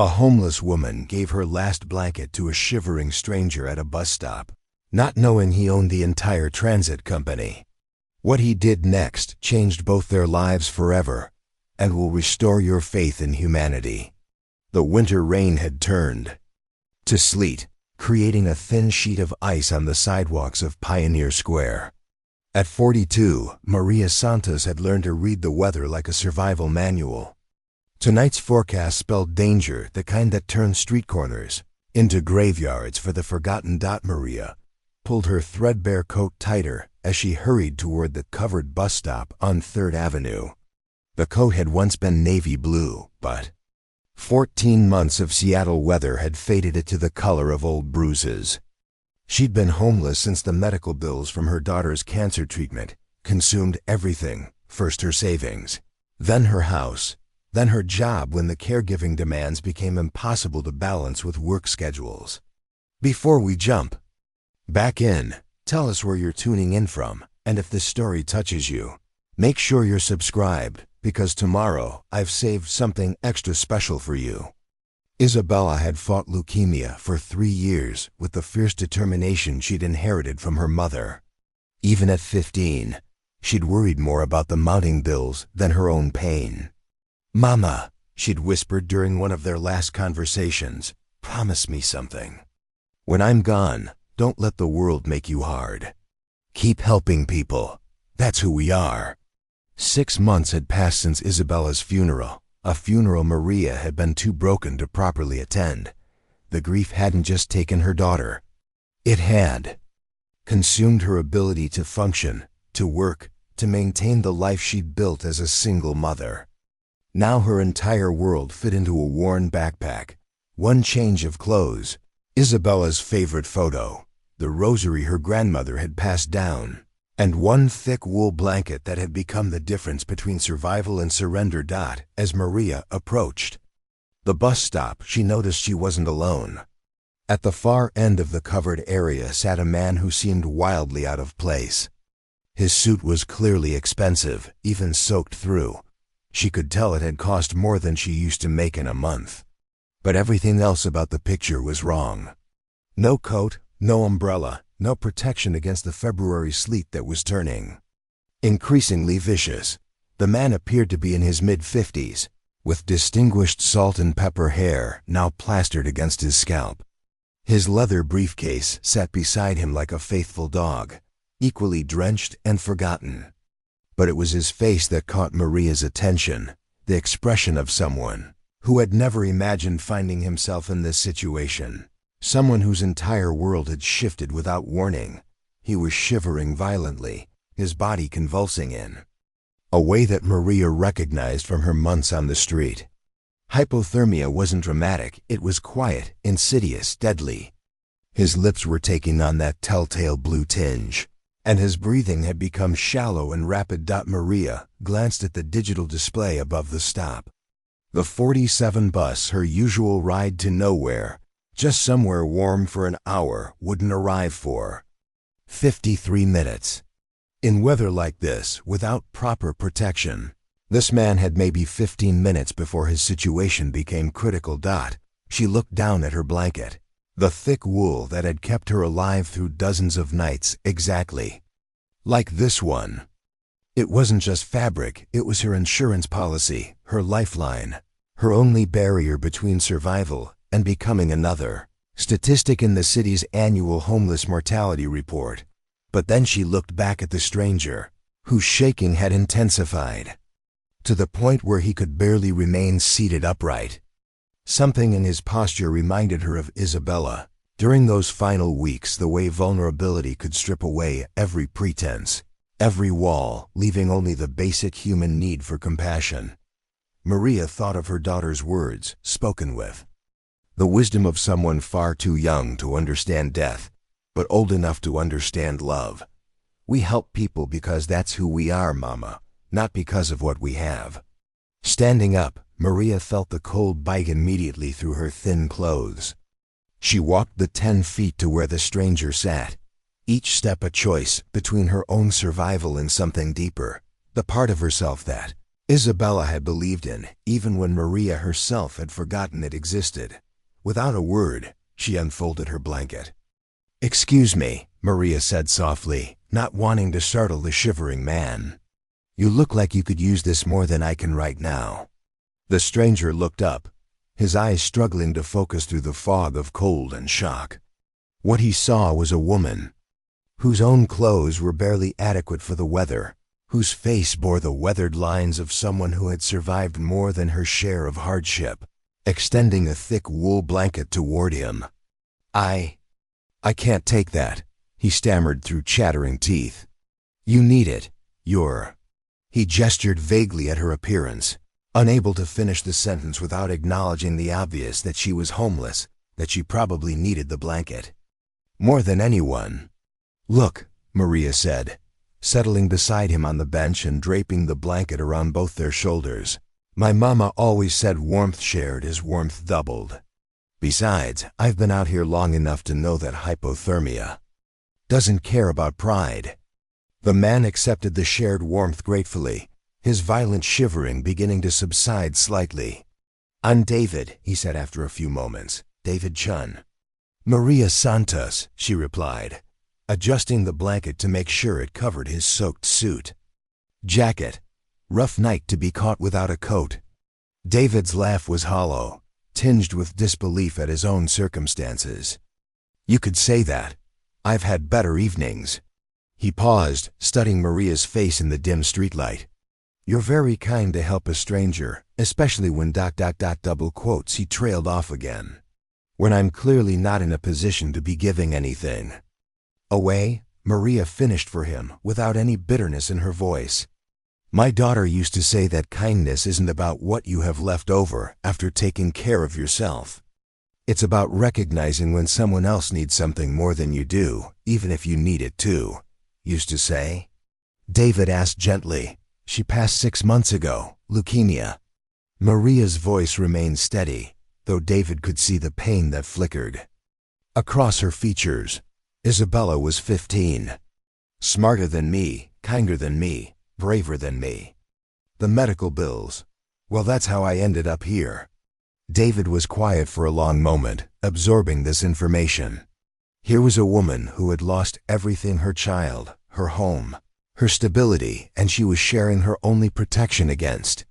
A homeless woman gave her last blanket to a shivering stranger at a bus stop, not knowing he owned the entire transit company. What he did next changed both their lives forever and will restore your faith in humanity. The winter rain had turned to sleet, creating a thin sheet of ice on the sidewalks of Pioneer Square. At 42, Maria Santos had learned to read the weather like a survival manual. Tonight's forecast spelled danger, the kind that turns street corners into graveyards for the forgotten. Maria pulled her threadbare coat tighter as she hurried toward the covered bus stop on 3rd Avenue. The coat had once been navy blue, but 14 months of Seattle weather had faded it to the color of old bruises. She'd been homeless since the medical bills from her daughter's cancer treatment consumed everything. First her savings, then her house, then her job when the caregiving demands became impossible to balance with work schedules. Before we jump back in, tell us where you're tuning in from, and if this story touches you, make sure you're subscribed, because tomorrow I've saved something extra special for you. Isabella had fought leukemia for 3 years with the fierce determination she'd inherited from her mother. Even at 15, she'd worried more about the mounting bills than her own pain. "Mama," she'd whispered during one of their last conversations, "promise me something. When I'm gone, don't let the world make you hard. Keep helping people. That's who we are." 6 months had passed since Isabella's funeral, a funeral Maria had been too broken to properly attend. The grief hadn't just taken her daughter. It had consumed her ability to function, to work, to maintain the life she'd built as a single mother. Now her entire world fit into a worn backpack. One change of clothes, Isabella's favorite photo, the rosary her grandmother had passed down, and one thick wool blanket that had become the difference between survival and surrender. As Maria approached the bus stop, she noticed she wasn't alone. At the far end of the covered area sat a man who seemed wildly out of place. His suit was clearly expensive, even soaked through. She could tell it had cost more than she used to make in a month. But everything else about the picture was wrong. No coat, no umbrella, no protection against the February sleet that was turning increasingly vicious. The man appeared to be in his mid-50s, with distinguished salt and pepper hair now plastered against his scalp. His leather briefcase sat beside him like a faithful dog, equally drenched and forgotten. But it was his face that caught Maria's attention, the expression of someone who had never imagined finding himself in this situation, someone whose entire world had shifted without warning. He was shivering violently, his body convulsing in a way that Maria recognized from her months on the street. Hypothermia wasn't dramatic, it was quiet, insidious, deadly. His lips were taking on that telltale blue tinge, and his breathing had become shallow and rapid. Maria glanced at the digital display above the stop. The 47 bus, her usual ride to nowhere, just somewhere warm for an hour, wouldn't arrive for 53 minutes. In weather like this, without proper protection, this man had maybe 15 minutes before his situation became critical. She looked down at her blanket. The thick wool that had kept her alive through dozens of nights, exactly like this one. It wasn't just fabric, it was her insurance policy, her lifeline, her only barrier between survival and becoming another statistic in the city's annual homeless mortality report. But then she looked back at the stranger, whose shaking had intensified to the point where he could barely remain seated upright. Something in his posture reminded her of Isabella. During those final weeks, the way vulnerability could strip away every pretense, every wall, leaving only the basic human need for compassion. Maria thought of her daughter's words, spoken with the wisdom of someone far too young to understand death, but old enough to understand love. "We help people because that's who we are, Mama, not because of what we have." Standing up, Maria felt the cold bite immediately through her thin clothes. She walked the 10 feet to where the stranger sat, each step a choice between her own survival and something deeper, the part of herself that, Isabella had believed in, even when Maria herself had forgotten it existed. Without a word, she unfolded her blanket. "Excuse me," Maria said softly, not wanting to startle the shivering man. "You look like you could use this more than I can right now." The stranger looked up, his eyes struggling to focus through the fog of cold and shock. What he saw was a woman whose own clothes were barely adequate for the weather, whose face bore the weathered lines of someone who had survived more than her share of hardship, extending a thick wool blanket toward him. I can't take that," he stammered through chattering teeth. "You need it. He gestured vaguely at her appearance, unable to finish the sentence without acknowledging the obvious that she was homeless, that she probably needed the blanket more than anyone. "Look," Maria said, settling beside him on the bench and draping the blanket around both their shoulders. "My mama always said warmth shared is warmth doubled. Besides, I've been out here long enough to know that hypothermia doesn't care about pride." The man accepted the shared warmth gratefully, his violent shivering beginning to subside slightly. "I'm David," he said after a few moments. "David Chun." "Maria Santos," she replied, adjusting the blanket to make sure it covered his soaked suit. Jacket. Rough night to be caught without a coat. David's laugh was hollow, tinged with disbelief at his own circumstances. "You could say that. I've had better evenings." He paused, studying Maria's face in the dim streetlight. "You're very kind to help a stranger, especially when ... double quotes," he trailed off again. "When I'm clearly not in a position to be giving anything away," Maria finished for him without any bitterness in her voice. "My daughter used to say that kindness isn't about what you have left over after taking care of yourself. It's about recognizing when someone else needs something more than you do, even if you need it too. Used to say?" David asked gently. "She passed 6 months ago, leukemia." Maria's voice remained steady, though David could see the pain that flickered across her features. "Isabella was 15. Smarter than me, kinder than me, braver than me. The medical bills. Well, that's how I ended up here." David was quiet for a long moment, absorbing this information. Here was a woman who had lost everything: her child, her home, her stability, and she was sharing her only protection against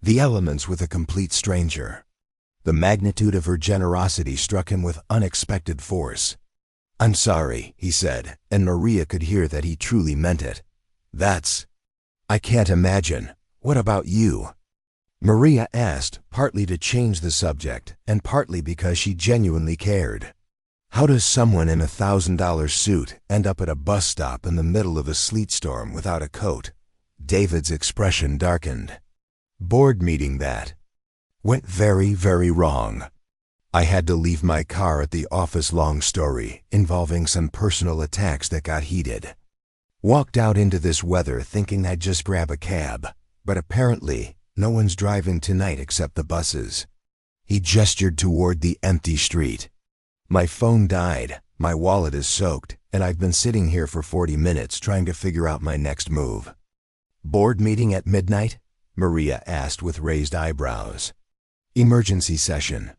the elements with a complete stranger. The magnitude of her generosity struck him with unexpected force. "I'm sorry," he said, and Maria could hear that he truly meant it. I can't imagine. What about you?" Maria asked, partly to change the subject, and partly because she genuinely cared. "How does someone in a $1,000 suit end up at a bus stop in the middle of a sleet storm without a coat?" David's expression darkened. "Board meeting that went very, very wrong. I had to leave my car at the office. Long story, involving some personal attacks that got heated. Walked out into this weather thinking I'd just grab a cab, but apparently no one's driving tonight except the buses." He gestured toward the empty street. "My phone died, my wallet is soaked, and I've been sitting here for 40 minutes trying to figure out my next move." "Board meeting at midnight?" Maria asked with raised eyebrows. "Emergency session.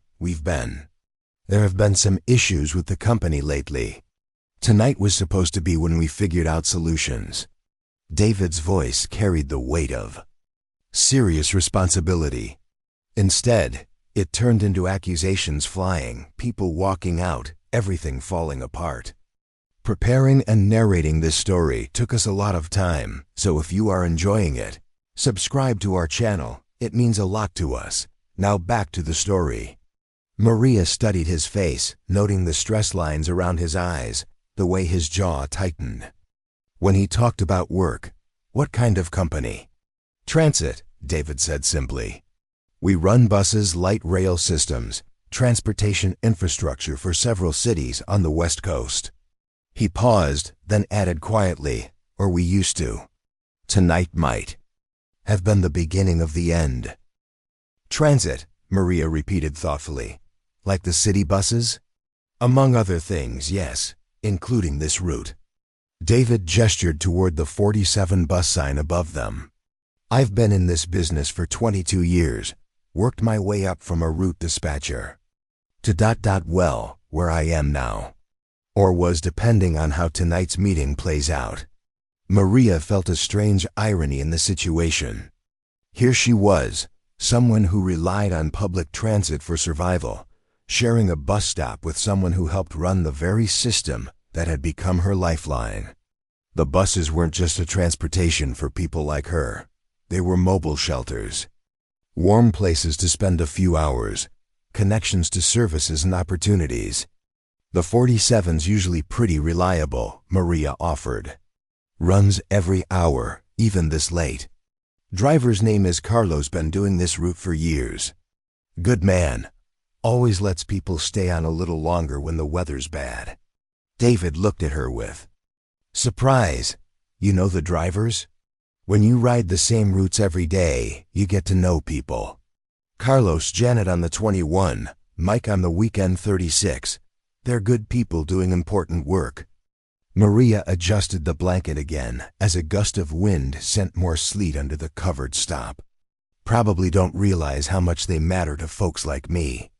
There have been some issues with the company lately. Tonight was supposed to be when we figured out solutions." David's voice carried the weight of serious responsibility. Instead, it turned into accusations flying, people walking out, everything falling apart. Preparing and narrating this story took us a lot of time, so if you are enjoying it, subscribe to our channel. It means a lot to us. Now back to the story. Maria studied his face, noting the stress lines around his eyes, the way his jaw tightened. When he talked about work, "What kind of company?" "Transit," David said simply. "We run buses, light rail systems, transportation infrastructure for several cities on the West Coast." He paused, then added quietly, "Or we used to. Tonight might have been the beginning of the end." "Transit," Maria repeated thoughtfully. "Like the city buses?" "Among other things, yes, including this route." David gestured toward the 47 bus sign above them. I've been in this business for 22 years, worked my way up from a route dispatcher to well, where I am now. Or was, depending on how tonight's meeting plays out. Maria felt a strange irony in the situation. Here she was, someone who relied on public transit for survival, sharing a bus stop with someone who helped run the very system that had become her lifeline. The buses weren't just a transportation for people like her. They were mobile shelters. Warm places to spend a few hours, connections to services and opportunities. The 47's usually pretty reliable, Maria offered. Runs every hour, even this late. Driver's name is Carlos, been doing this route for years. Good man. Always lets people stay on a little longer when the weather's bad. David looked at her with surprise. You know the drivers? When you ride the same routes every day, you get to know people. Carlos, Janet on the 21, Mike on the weekend 36. They're good people doing important work. Maria adjusted the blanket again as a gust of wind sent more sleet under the covered stop. Probably don't realize how much they matter to folks like me.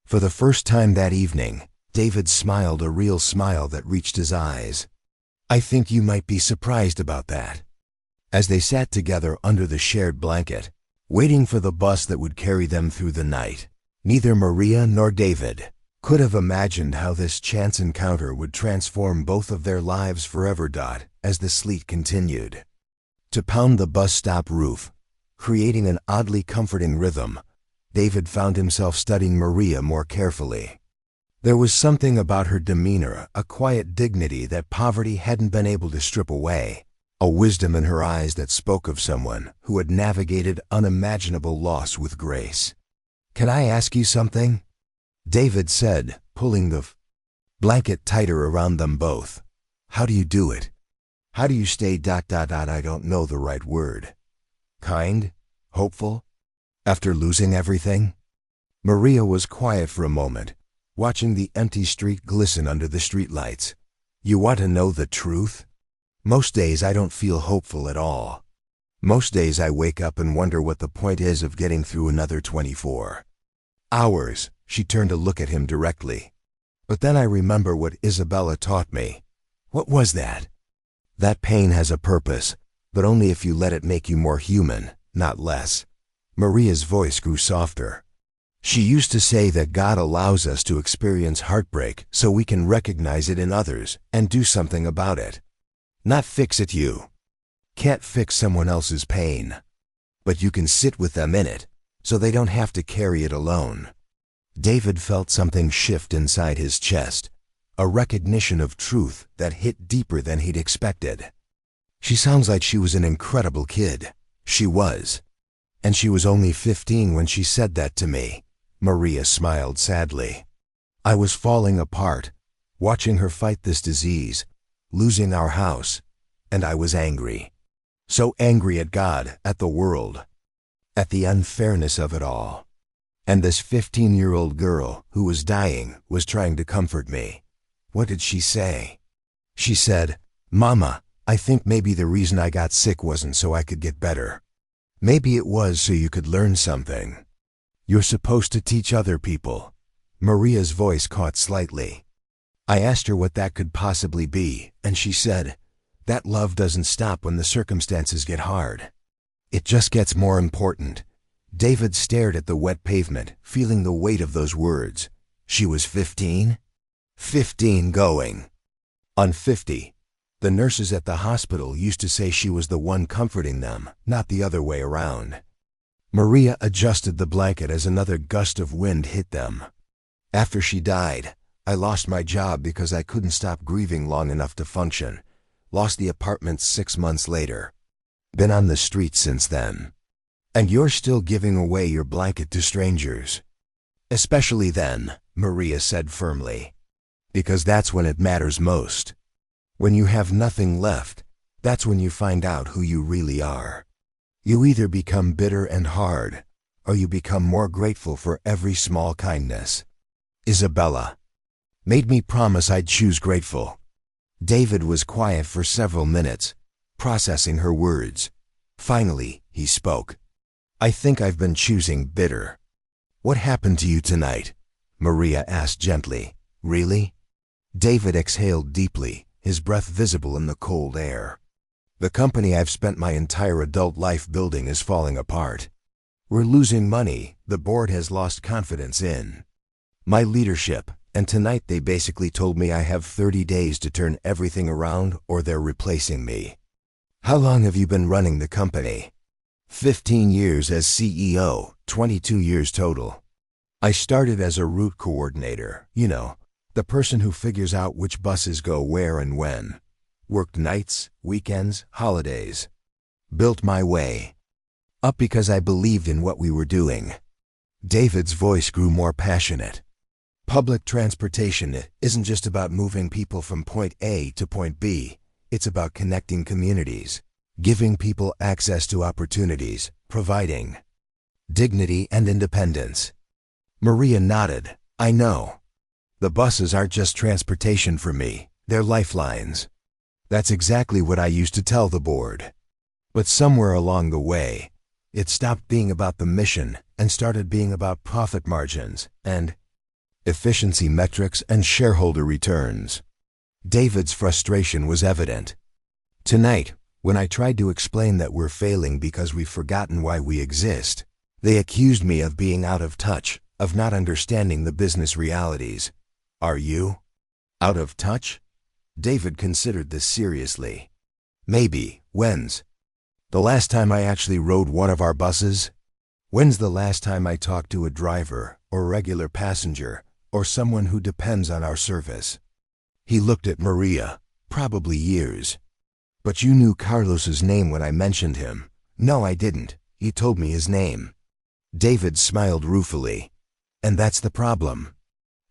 For the first time that evening, David smiled, a real smile that reached his eyes. I think you might be surprised about that. As they sat together under the shared blanket, waiting for the bus that would carry them through the night, neither Maria nor David could have imagined how this chance encounter would transform both of their lives forever. As the sleet continued to pound the bus stop roof, creating an oddly comforting rhythm, David found himself studying Maria more carefully. There was something about her demeanor, a quiet dignity that poverty hadn't been able to strip away, a wisdom in her eyes that spoke of someone who had navigated unimaginable loss with grace. Can I ask you something? David said, pulling the blanket tighter around them both. How do you do it? How do you stay I don't know the right word. Kind? Hopeful? After losing everything? Maria was quiet for a moment, watching the empty street glisten under the streetlights. You want to know the truth? Most days I don't feel hopeful at all. Most days I wake up and wonder what the point is of getting through another 24 hours. She turned to look at him directly. But then I remember what Isabella taught me. What was that? That pain has a purpose, but only if you let it make you more human, not less. Maria's voice grew softer. She used to say that God allows us to experience heartbreak so we can recognize it in others and do something about it. Not fix it. You can't fix someone else's pain, but you can sit with them in it so they don't have to carry it alone. David felt something shift inside his chest, a recognition of truth that hit deeper than he'd expected. She sounds like she was an incredible kid. She was. And she was only 15 when she said that to me. Maria smiled sadly. I was falling apart, watching her fight this disease, losing our house, and I was angry. So angry at God, at the world, at the unfairness of it all. And this 15-year-old girl who was dying was trying to comfort me. What did she say? She said, Mama, I think maybe the reason I got sick wasn't so I could get better. Maybe it was so you could learn something. You're supposed to teach other people. Maria's voice caught slightly. I asked her what that could possibly be, and she said, that love doesn't stop when the circumstances get hard. It just gets more important. David stared at the wet pavement, feeling the weight of those words. She was 15? 15 going on 50. The nurses at the hospital used to say she was the one comforting them, not the other way around. Maria adjusted the blanket as another gust of wind hit them. After she died, I lost my job because I couldn't stop grieving long enough to function. Lost the apartment 6 months later. Been on the streets since then. And you're still giving away your blanket to strangers. Especially then, Maria said firmly. Because that's when it matters most. When you have nothing left, that's when you find out who you really are. You either become bitter and hard, or you become more grateful for every small kindness. Isabella made me promise I'd choose grateful. David was quiet for several minutes, processing her words. Finally, he spoke. "I think I've been choosing bitter." "What happened to you tonight?" Maria asked gently. "Really?" David exhaled deeply, his breath visible in the cold air. "The company I've spent my entire adult life building is falling apart. We're losing money, the board has lost confidence in my leadership, and tonight they basically told me I have 30 days to turn everything around or they're replacing me." "How long have you been running the company?" 15 years as CEO, 22 years total. "I started as a route coordinator, the person who figures out which buses go where and when. Worked nights, weekends, holidays. Built my way up because I believed in what we were doing." David's voice grew more passionate. "Public transportation isn't just about moving people from point A to point B. It's about connecting communities, giving people access to opportunities, providing dignity and independence." Maria nodded. "I know. The buses aren't just transportation for me, they're lifelines." "That's exactly what I used to tell the board. But somewhere along the way, it stopped being about the mission and started being about profit margins and efficiency metrics and shareholder returns." David's frustration was evident. "Tonight, when I tried to explain that we're failing because we've forgotten why we exist, they accused me of being out of touch, of not understanding the business realities." "Are you out of touch?" David considered this seriously. "Maybe. When's the last time I actually rode one of our buses? When's the last time I talked to a driver, or regular passenger, or someone who depends on our service?" He looked at Maria. "Probably years." "But you knew Carlos's name when I mentioned him." "No, I didn't. He told me his name." David smiled ruefully. "And that's the problem.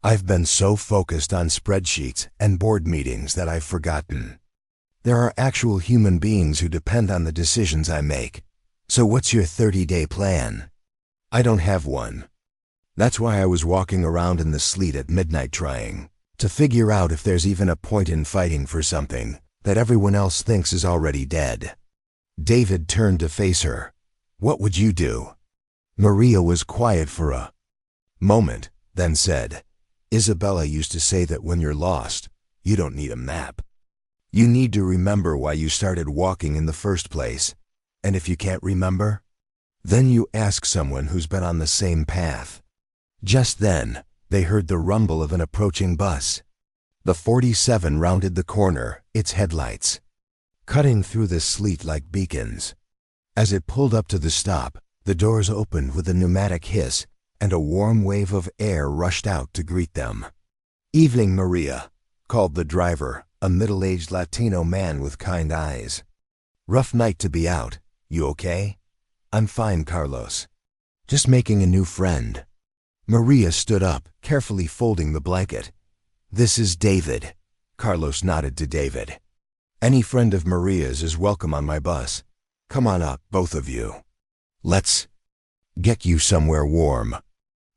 I've been so focused on spreadsheets and board meetings that I've forgotten. There are actual human beings who depend on the decisions I make. So what's your 30-day plan?" "I don't have one. That's why I was walking around in the sleet at midnight trying to figure out if there's even a point in fighting for something that everyone else thinks is already dead." David turned to face her. "What would you do?" Maria was quiet for a moment, then said, "Isabella used to say that when you're lost, you don't need a map. You need to remember why you started walking in the first place. And if you can't remember, then you ask someone who's been on the same path." Just then, they heard the rumble of an approaching bus. The 47 rounded the corner, its headlights cutting through the sleet like beacons. As it pulled up to the stop, the doors opened with a pneumatic hiss, and a warm wave of air rushed out to greet them. "Evening, Maria," called the driver, a middle-aged Latino man with kind eyes. "Rough night to be out. You okay?" "I'm fine, Carlos. Just making a new friend." Maria stood up, carefully folding the blanket. "This is David." Carlos nodded to David. "Any friend of Maria's is welcome on my bus. Come on up, both of you. Let's get you somewhere warm."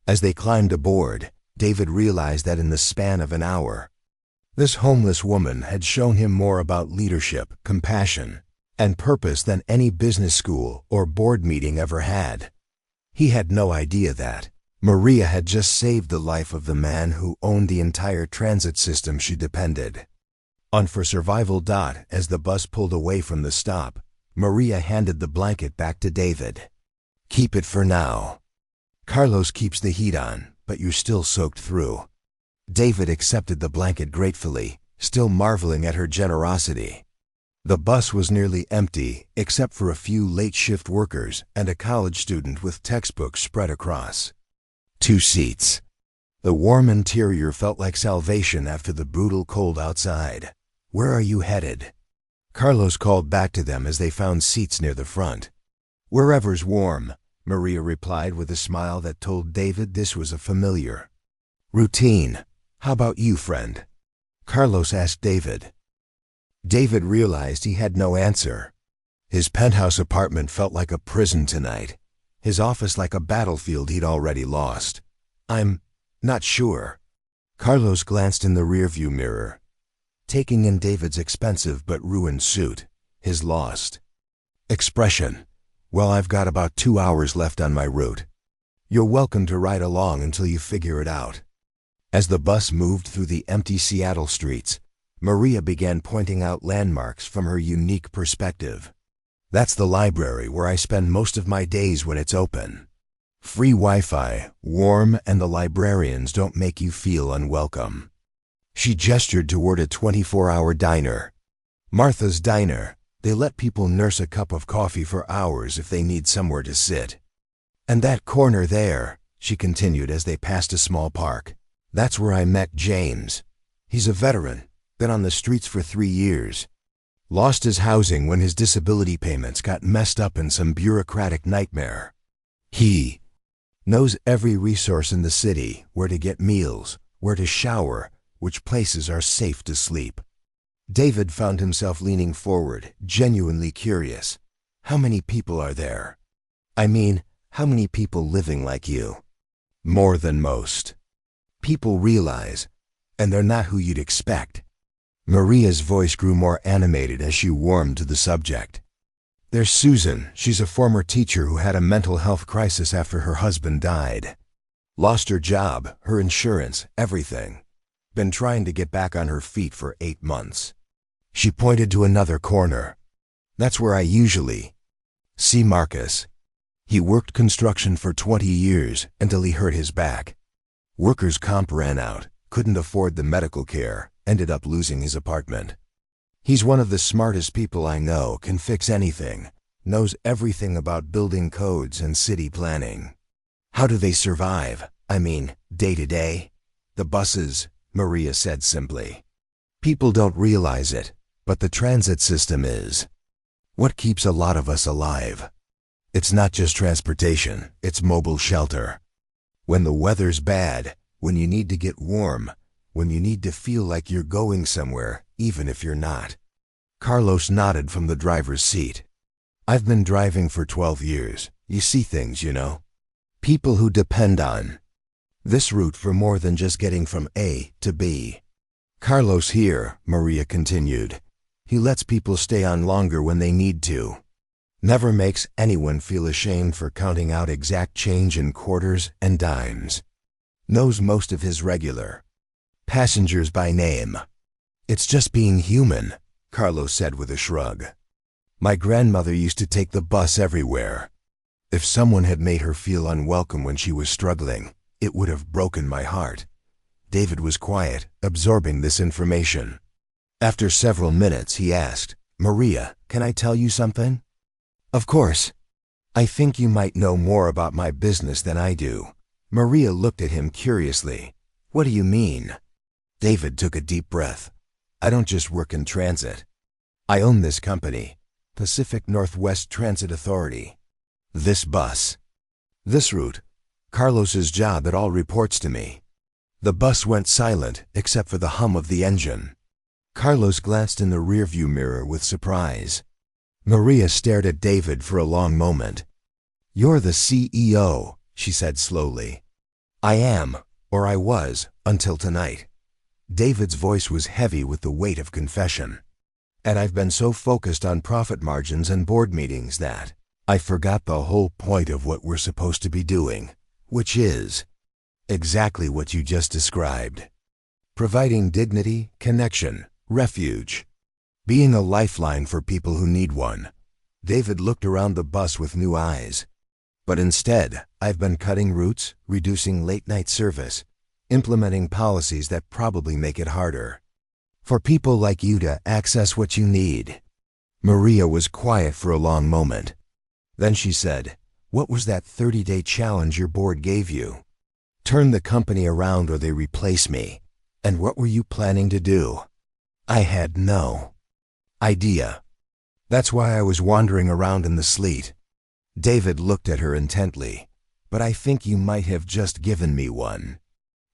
As they climbed aboard, David realized that in the span of an hour, this homeless woman had shown him more about leadership, compassion, and purpose than any business school or board meeting ever had. He had no idea that Maria had just saved the life of the man who owned the entire transit system she depended on for survival. As the bus pulled away from the stop, Maria handed the blanket back to David. "Keep it for now. Carlos keeps the heat on, but you're still soaked through." David accepted the blanket gratefully, still marveling at her generosity. The bus was nearly empty, except for a few late-shift workers and a college student with textbooks spread across 2 seats. The warm interior felt like salvation after the brutal cold outside. "Where are you headed?" Carlos called back to them as they found seats near the front. "Wherever's warm," Maria replied with a smile that told David this was a familiar routine. "How about you, friend?" Carlos asked David. David realized he had no answer. His penthouse apartment felt like a prison tonight, his office like a battlefield he'd already lost. "I'm not sure." Carlos glanced in the rearview mirror, taking in David's expensive but ruined suit, his lost expression. Well, I've got about 2 hours left on my route. You're welcome to ride along until you figure it out. As the bus moved through the empty Seattle streets, Maria began pointing out landmarks from her unique perspective. That's the library where I spend most of my days when it's open. Free Wi-Fi, warm, and the librarians don't make you feel unwelcome. She gestured toward a 24-hour diner. Martha's Diner. They let people nurse a cup of coffee for hours if they need somewhere to sit. And that corner there, she continued as they passed a small park. That's where I met James. He's a veteran, been on the streets for 3 years. Lost his housing when his disability payments got messed up in some bureaucratic nightmare. He knows every resource in the city, where to get meals, where to shower, which places are safe to sleep. David found himself leaning forward, genuinely curious. How many people are there? I mean, how many people living like you? More than most. People realize, and they're not who you'd expect. Maria's voice grew more animated as she warmed to the subject. There's Susan. She's a former teacher who had a mental health crisis after her husband died. Lost her job, her insurance, everything. Been trying to get back on her feet for 8 months. She pointed to another corner. That's where I usually see Marcus. He worked construction for 20 years until he hurt his back. Workers' comp ran out, couldn't afford the medical care, ended up losing his apartment. He's one of the smartest people I know, can fix anything, knows everything about building codes and city planning. How do they survive? I mean, day to day? The buses, Maria said simply. People don't realize it, but the transit system is what keeps a lot of us alive. It's not just transportation, it's mobile shelter. When the weather's bad, when you need to get warm, when you need to feel like you're going somewhere, even if you're not. Carlos nodded from the driver's seat. I've been driving for 12 years. You see things, you know. People who depend on this route for more than just getting from A to B. Carlos here, Maria continued. He lets people stay on longer when they need to. Never makes anyone feel ashamed for counting out exact change in quarters and dimes. Knows most of his regular passengers by name. It's just being human, Carlos said with a shrug. My grandmother used to take the bus everywhere. If someone had made her feel unwelcome when she was struggling, it would have broken my heart. David was quiet, absorbing this information. After several minutes, he asked, Maria, can I tell you something? Of course. I think you might know more about my business than I do. Maria looked at him curiously. What do you mean? David took a deep breath. I don't just work in transit. I own this company, Pacific Northwest Transit Authority. This bus. This route. Carlos's job, it all reports to me. The bus went silent except for the hum of the engine. Carlos glanced in the rearview mirror with surprise. Maria stared at David for a long moment. You're the CEO, she said slowly. I am, or I was, until tonight. David's voice was heavy with the weight of confession. And I've been so focused on profit margins and board meetings that I forgot the whole point of what we're supposed to be doing, which is exactly what you just described. Providing dignity, connection, refuge. Being a lifeline for people who need one. David looked around the bus with new eyes. But instead, I've been cutting routes, reducing late-night service, implementing policies that probably make it harder for people like you to access what you need. Maria was quiet for a long moment. Then she said, what was that 30-day challenge your board gave you? Turn the company around or they replace me. And what were you planning to do? I had no idea. That's why I was wandering around in the sleet. David looked at her intently. But I think you might have just given me one.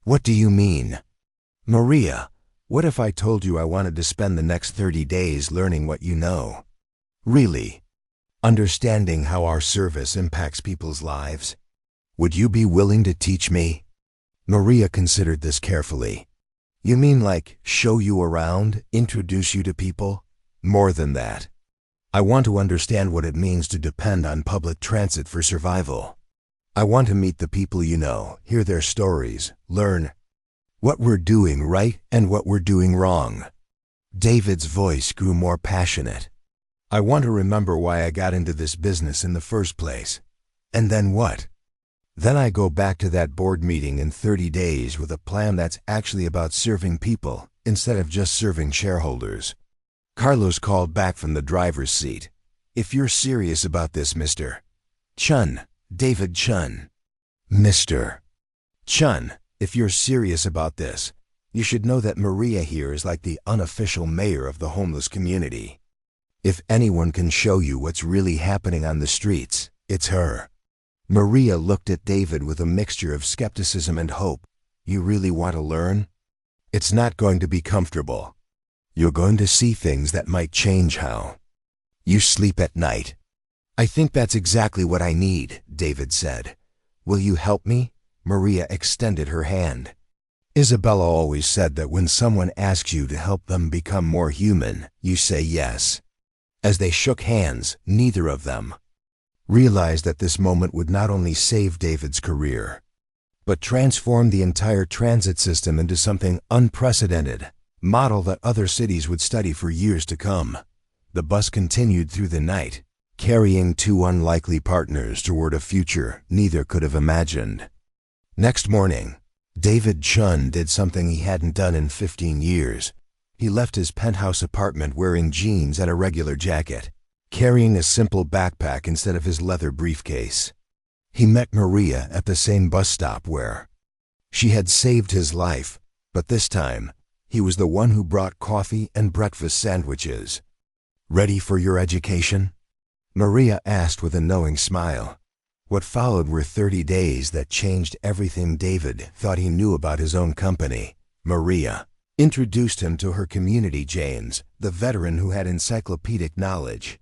What do you mean? Maria, what if I told you I wanted to spend the next 30 days learning what you know? Really? Understanding how our service impacts people's lives? Would you be willing to teach me? Maria considered this carefully. You mean like show you around, introduce you to people? More than that. I want to understand what it means to depend on public transit for survival. I want to meet the people you know, hear their stories, learn what we're doing right and what we're doing wrong." David's voice grew more passionate. "I want to remember why I got into this business in the first place. And then what? Then I go back to that board meeting in 30 days with a plan that's actually about serving people instead of just serving shareholders." Carlos called back from the driver's seat. "If you're serious about this, Mr. Chun, David Chun. Mr. Chun, if you're serious about this, you should know that Maria here is like the unofficial mayor of the homeless community. If anyone can show you what's really happening on the streets, it's her." Maria looked at David with a mixture of skepticism and hope. "You really want to learn? It's not going to be comfortable. You're going to see things that might change how you sleep at night." "I think that's exactly what I need," David said. "Will you help me?" Maria extended her hand. Isabella always said that when someone asks you to help them become more human, you say yes. As they shook hands, neither of them realized that this moment would not only save David's career, but transform the entire transit system into something unprecedented, model that other cities would study for years to come. The bus continued through the night, carrying two unlikely partners toward a future neither could have imagined. Next morning, David Chun did something he hadn't done in 15 years. He left his penthouse apartment wearing jeans and a regular jacket, carrying a simple backpack instead of his leather briefcase. He met Maria at the same bus stop where she had saved his life, but this time, he was the one who brought coffee and breakfast sandwiches. "Ready for your education?" Maria asked with a knowing smile. What followed were 30 days that changed everything David thought he knew about his own company. Maria introduced him to her community James, the veteran who had encyclopedic knowledge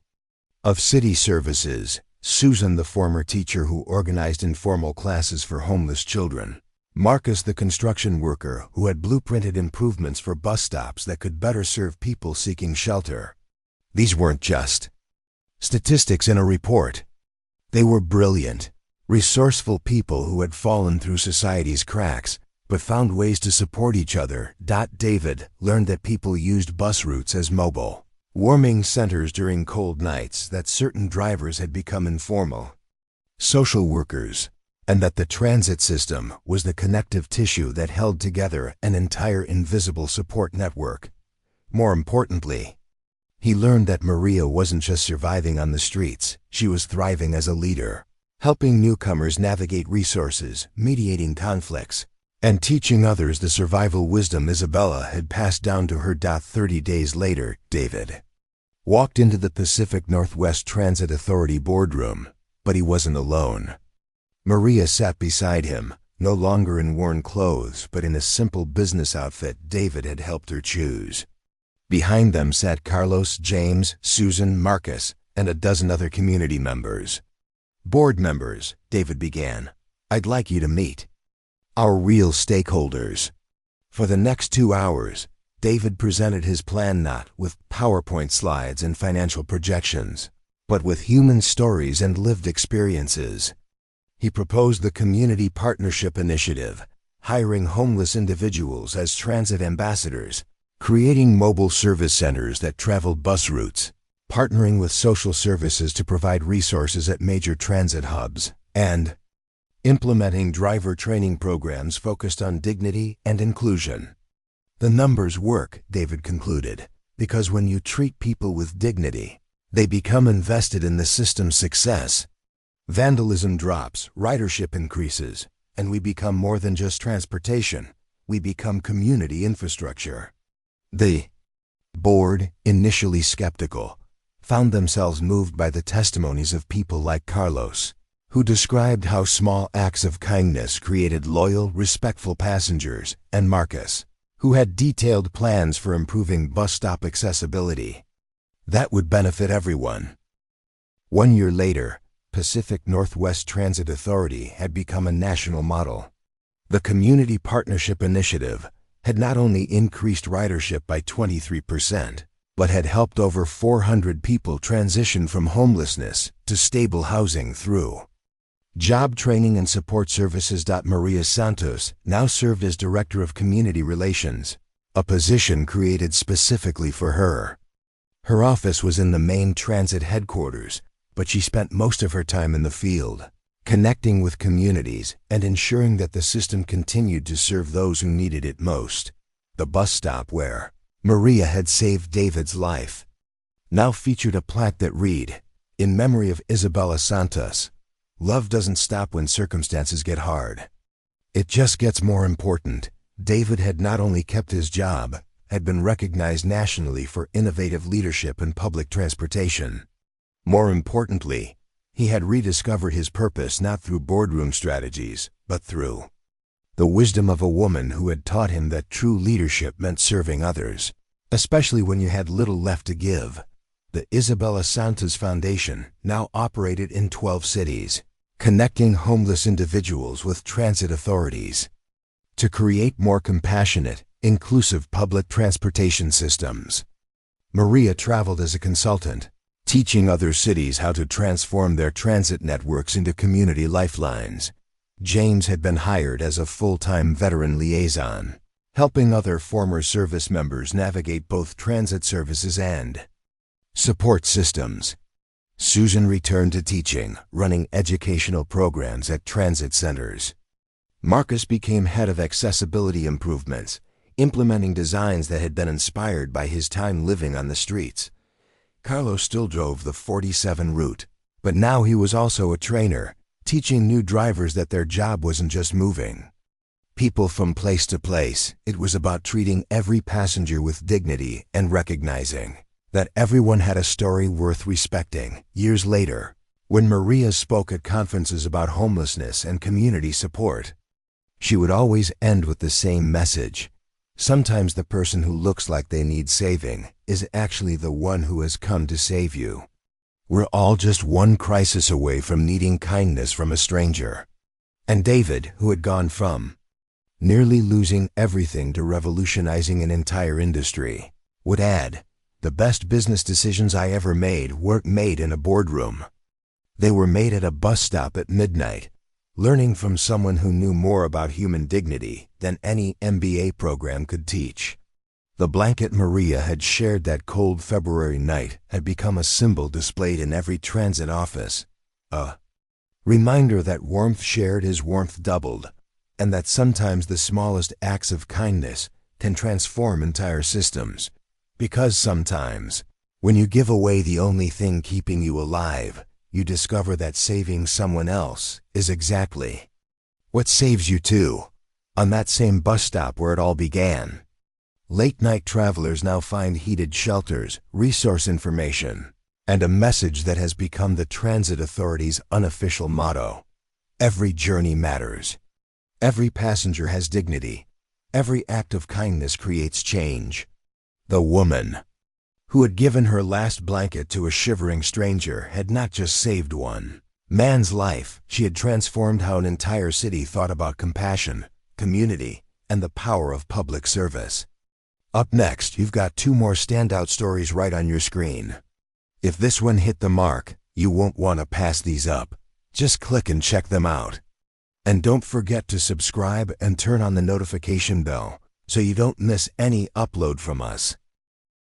of city services, Susan, the former teacher who organized informal classes for homeless children, Marcus, the construction worker who had blueprinted improvements for bus stops that could better serve people seeking shelter. These weren't just statistics in a report. They were brilliant, resourceful people who had fallen through society's cracks, but found ways to support each other. David learned that people used bus routes as mobile warming centers during cold nights, that certain drivers had become informal social workers, and that the transit system was the connective tissue that held together an entire invisible support network. More importantly, he learned that Maria wasn't just surviving on the streets, she was thriving as a leader, helping newcomers navigate resources, mediating conflicts, and teaching others the survival wisdom Isabella had passed down to her. 30 days later, David walked into the Pacific Northwest Transit Authority boardroom, but he wasn't alone. Maria sat beside him, no longer in worn clothes, but in a simple business outfit David had helped her choose. Behind them sat Carlos, James, Susan, Marcus, and a dozen other community members. "Board members," David began, "I'd like you to meet our real stakeholders." For the next 2 hours, David presented his plan not with PowerPoint slides and financial projections, but with human stories and lived experiences. He proposed the Community Partnership Initiative, hiring homeless individuals as transit ambassadors, creating mobile service centers that traveled bus routes, partnering with social services to provide resources at major transit hubs, and implementing driver training programs focused on dignity and inclusion. The numbers work, David concluded, because when you treat people with dignity, they become invested in the system's success. Vandalism drops, ridership increases, and we become more than just transportation. We become community infrastructure. The board, initially skeptical, found themselves moved by the testimonies of people like Carlos, who described how small acts of kindness created loyal, respectful passengers, and Marcus, who had detailed plans for improving bus stop accessibility that would benefit everyone. 1 year later, Pacific Northwest Transit Authority had become a national model. The Community Partnership Initiative had not only increased ridership by 23%, but had helped over 400 people transition from homelessness to stable housing through job training and support services. Maria Santos now served as Director of Community Relations, a position created specifically for her. Her office was in the main transit headquarters, but she spent most of her time in the field, connecting with communities and ensuring that the system continued to serve those who needed it most. The bus stop where Maria had saved David's life now featured a plaque that read, "In memory of Isabella Santos, love doesn't stop when circumstances get hard. It just gets more important." David had not only kept his job, had been recognized nationally for innovative leadership in public transportation. More importantly, he had rediscovered his purpose not through boardroom strategies, but through the wisdom of a woman who had taught him that true leadership meant serving others, especially when you had little left to give. The Isabella Santos Foundation now operated in 12 cities, connecting homeless individuals with transit authorities to create more compassionate, inclusive public transportation systems. Maria traveled as a consultant, teaching other cities how to transform their transit networks into community lifelines. James had been hired as a full-time veteran liaison, helping other former service members navigate both transit services and support systems. Susan returned to teaching, running educational programs at transit centers. Marcus became head of accessibility improvements, implementing designs that had been inspired by his time living on the streets. Carlos still drove the 47 route, but now he was also a trainer, teaching new drivers that their job wasn't just moving people from place to place. It was about treating every passenger with dignity and recognizing that everyone had a story worth respecting. Years later, when Maria spoke at conferences about homelessness and community support, she would always end with the same message. Sometimes the person who looks like they need saving is actually the one who has come to save you. We're all just one crisis away from needing kindness from a stranger. And David, who had gone from nearly losing everything to revolutionizing an entire industry, would add, "The best business decisions I ever made weren't made in a boardroom. They were made at a bus stop at midnight, learning from someone who knew more about human dignity than any MBA program could teach." The blanket Maria had shared that cold February night had become a symbol displayed in every transit office. A reminder that warmth shared is warmth doubled, and that sometimes the smallest acts of kindness can transform entire systems. Because sometimes, when you give away the only thing keeping you alive, you discover that saving someone else is exactly what saves you too. On that same bus stop where it all began, late-night travelers now find heated shelters, resource information, and a message that has become the transit authority's unofficial motto: every journey matters. Every passenger has dignity. Every act of kindness creates change. The woman who had given her last blanket to a shivering stranger had not just saved one man's life, she had transformed how an entire city thought about compassion, community, and the power of public service. Up next, you've got two more standout stories right on your screen. If this one hit the mark, you won't want to pass these up. Just click and check them out. And don't forget to subscribe and turn on the notification bell so you don't miss any upload from us.